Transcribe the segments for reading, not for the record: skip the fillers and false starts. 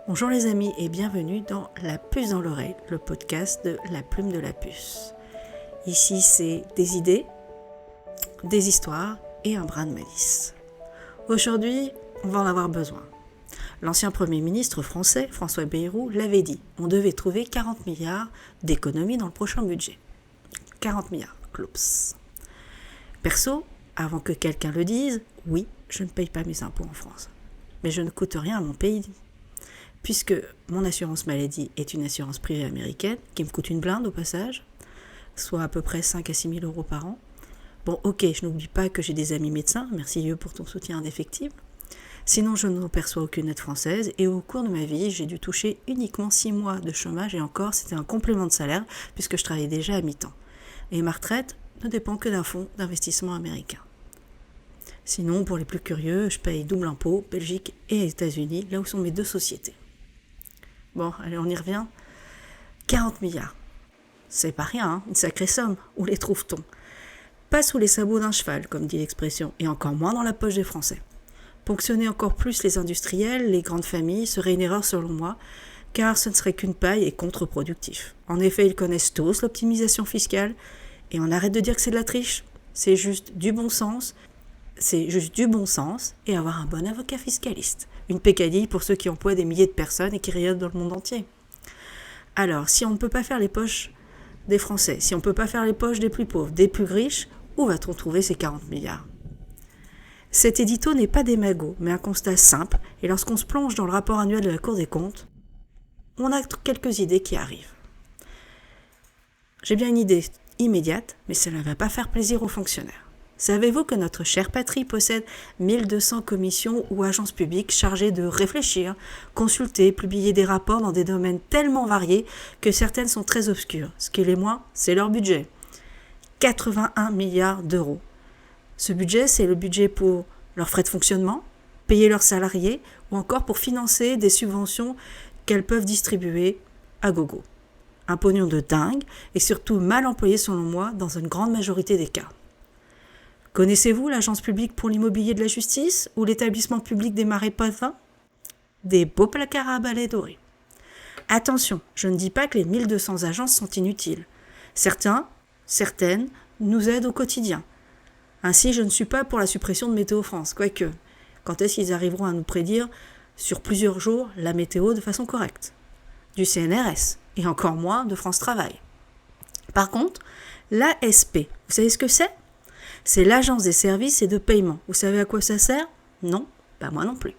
Bonjour les amis et bienvenue dans La Puce dans l'oreille, le podcast de La Plume de la Puce. Ici c'est des idées, des histoires et un brin de malice. Aujourd'hui, on va en avoir besoin. L'ancien Premier ministre français, François Bayrou, l'avait dit, on devait trouver 40 milliards d'économies dans le prochain budget. 40 milliards, clops. Perso, avant que quelqu'un le dise, oui, je ne paye pas mes impôts en France. Mais je ne coûte rien à mon pays. Puisque mon assurance maladie est une assurance privée américaine, qui me coûte une blinde au passage, soit à peu près 5 à 6 000 euros par an. Bon, ok, je n'oublie pas que j'ai des amis médecins, merci Dieu pour ton soutien indéfectible. Sinon, je ne perçois aucune aide française, et au cours de ma vie, j'ai dû toucher uniquement 6 mois de chômage, et encore, c'était un complément de salaire, puisque je travaillais déjà à mi-temps. Et ma retraite ne dépend que d'un fonds d'investissement américain. Sinon, pour les plus curieux, je paye double impôt, Belgique et États-Unis, là où sont mes deux sociétés. Bon, allez, on y revient. 40 milliards. C'est pas rien, hein, une sacrée somme. Où les trouve-t-on ? Pas sous les sabots d'un cheval, comme dit l'expression, et encore moins dans la poche des Français. Ponctionner encore plus les industriels, les grandes familles, serait une erreur selon moi, car ce ne serait qu'une paille et contre-productif. En effet, ils connaissent tous l'optimisation fiscale, et on arrête de dire que c'est de la triche. C'est juste du bon sens, et avoir un bon avocat fiscaliste. Une pécadille pour ceux qui emploient des milliers de personnes et qui rayonnent dans le monde entier. Alors, si on ne peut pas faire les poches des Français, si on ne peut pas faire les poches des plus pauvres, des plus riches, où va-t-on trouver ces 40 milliards ? Cet édito n'est pas démago, mais un constat simple, et lorsqu'on se plonge dans le rapport annuel de la Cour des comptes, on a quelques idées qui arrivent. J'ai bien une idée immédiate, mais cela ne va pas faire plaisir aux fonctionnaires. Savez-vous que notre chère patrie possède 1200 commissions ou agences publiques chargées de réfléchir, consulter, publier des rapports dans des domaines tellement variés que certaines sont très obscures. Ce qui l'est moins, c'est leur budget. 81 milliards d'euros. Ce budget, c'est le budget pour leurs frais de fonctionnement, payer leurs salariés ou encore pour financer des subventions qu'elles peuvent distribuer à gogo. Un pognon de dingue et surtout mal employé selon moi dans une grande majorité des cas. Connaissez-vous l'Agence publique pour l'immobilier de la justice ou l'établissement public des marais Poitevin ? Des beaux placards à balais dorés. Attention, je ne dis pas que les 1200 agences sont inutiles. Certaines, nous aident au quotidien. Ainsi, je ne suis pas pour la suppression de Météo France, quoique. Quand est-ce qu'ils arriveront à nous prédire sur plusieurs jours la météo de façon correcte ? Du CNRS, et encore moins de France Travail. Par contre, l'ASP, vous savez ce que c'est ? C'est l'Agence des services et de paiement. Vous savez à quoi ça sert ? Non, pas moi non plus.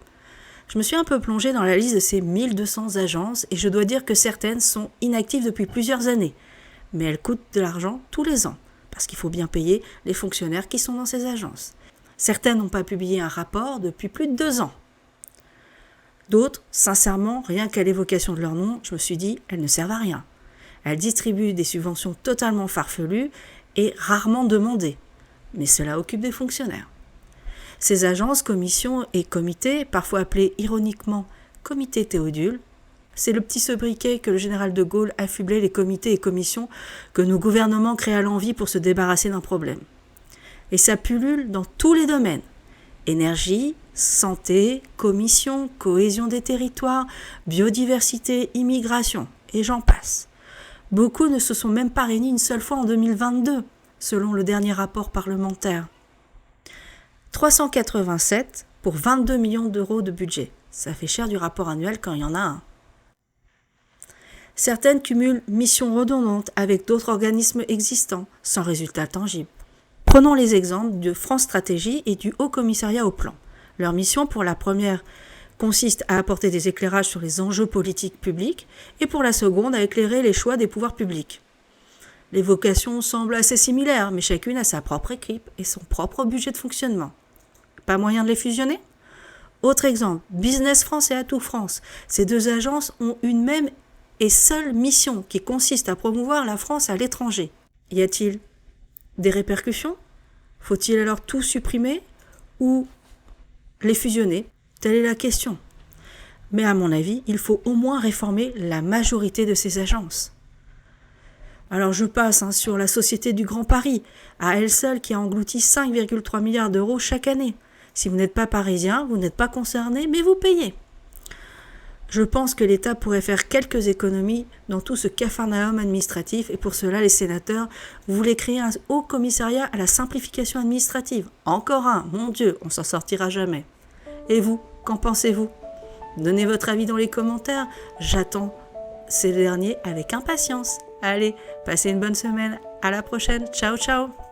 Je me suis un peu plongée dans la liste de ces 1200 agences et je dois dire que certaines sont inactives depuis plusieurs années. Mais elles coûtent de l'argent tous les ans, parce qu'il faut bien payer les fonctionnaires qui sont dans ces agences. Certaines n'ont pas publié un rapport depuis plus de 2 ans. D'autres, sincèrement, rien qu'à l'évocation de leur nom, je me suis dit, elles ne servent à rien. Elles distribuent des subventions totalement farfelues et rarement demandées. Mais cela occupe des fonctionnaires. Ces agences, commissions et comités, parfois appelés ironiquement comités Théodule, c'est le petit sobriquet que le général de Gaulle affublait les comités et commissions que nos gouvernements créent à l'envi pour se débarrasser d'un problème. Et ça pullule dans tous les domaines. Énergie, santé, commission, cohésion des territoires, biodiversité, immigration, et j'en passe. Beaucoup ne se sont même pas réunis une seule fois en 2022. Selon le dernier rapport parlementaire. 387 pour 22 millions d'euros de budget. Ça fait cher du rapport annuel quand il y en a un. Certaines cumulent missions redondantes avec d'autres organismes existants, sans résultat tangible. Prenons les exemples de France Stratégie et du Haut Commissariat au Plan. Leur mission pour la première consiste à apporter des éclairages sur les enjeux politiques publics et pour la seconde à éclairer les choix des pouvoirs publics. Les vocations semblent assez similaires, mais chacune a sa propre équipe et son propre budget de fonctionnement. Pas moyen de les fusionner ? Autre exemple, Business France et Atout France. Ces deux agences ont une même et seule mission qui consiste à promouvoir la France à l'étranger. Y a-t-il des répercussions ? Faut-il alors tout supprimer ou les fusionner ? Telle est la question. Mais à mon avis, il faut au moins réformer la majorité de ces agences. Alors je passe sur la Société du Grand Paris, à elle seule qui a englouti 5,3 milliards d'euros chaque année. Si vous n'êtes pas parisien, vous n'êtes pas concerné, mais vous payez. Je pense que l'État pourrait faire quelques économies dans tout ce capharnaüm administratif et pour cela, les sénateurs voulaient créer un haut commissariat à la simplification administrative. Encore un, mon Dieu, on s'en sortira jamais. Et vous, qu'en pensez-vous ? Donnez votre avis dans les commentaires, j'attends ces derniers avec impatience. Allez, passez une bonne semaine, à la prochaine, ciao ciao.